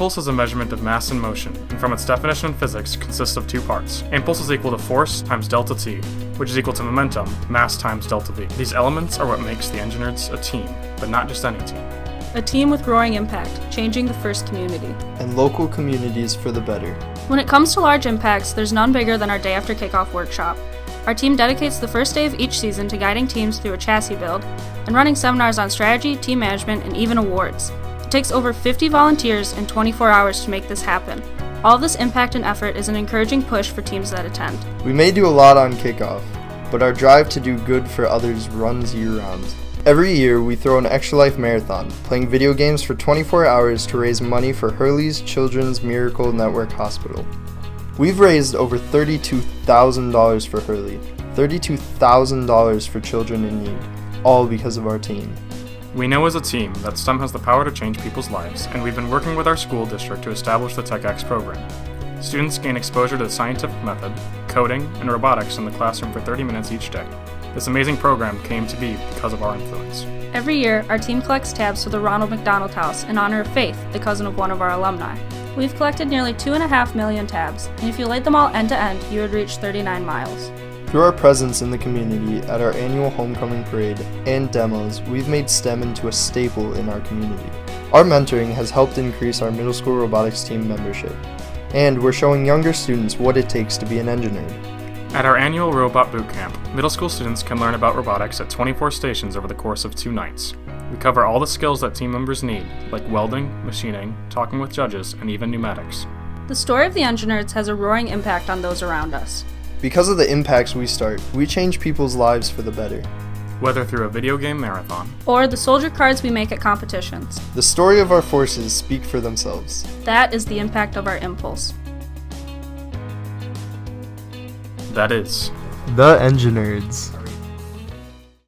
impulse is a measurement of mass in motion, and from its definition in physics consists of two parts. Impulse is equal to force times delta t, which is equal to momentum, mass times delta v. These elements are what makes the EngiNERDs a team, but not just any team. A team with growing impact, changing the first community. And local communities for the better. When it comes to large impacts, there's none bigger than our Day After Kickoff Workshop. Our team dedicates the first day of each season to guiding teams through a chassis build and running seminars on strategy, team management, and even awards. It takes over 50 volunteers and 24 hours to make this happen. All of this impact and effort is an encouraging push for teams that attend. We may do a lot on kickoff, but our drive to do good for others runs year-round. Every year, we throw an Extra Life Marathon, playing video games for 24 hours to raise money for Hurley's Children's Miracle Network Hospital. We've raised over $32,000 for Hurley, $32,000 for children in need, all because of our team. We know as a team that STEM has the power to change people's lives, and we've been working with our school district to establish the TechX program. Students gain exposure to the scientific method, coding, and robotics in the classroom for 30 minutes each day. This amazing program came to be because of our influence. Every year, our team collects tabs for the Ronald McDonald House in honor of Faith, the cousin of one of our alumni. We've collected nearly 2.5 million tabs, and if you laid them all end to end, you would reach 39 miles. Through our presence in the community at our annual homecoming parade and demos, we've made STEM into a staple in our community. Our mentoring has helped increase our middle school robotics team membership, and we're showing younger students what it takes to be an EngiNERD. At our annual Robot Bootcamp, middle school students can learn about robotics at 24 stations over the course of 2 nights. We cover all the skills that team members need, like welding, machining, talking with judges, and even pneumatics. The story of the EngiNERDs has a roaring impact on those around us. Because of the impacts we start, we change people's lives for the better. Whether through a video game marathon, Or the soldier cards we make at competitions. The story of our forces speak for themselves. That is the impact of our impulse. that is The EngiNERDs.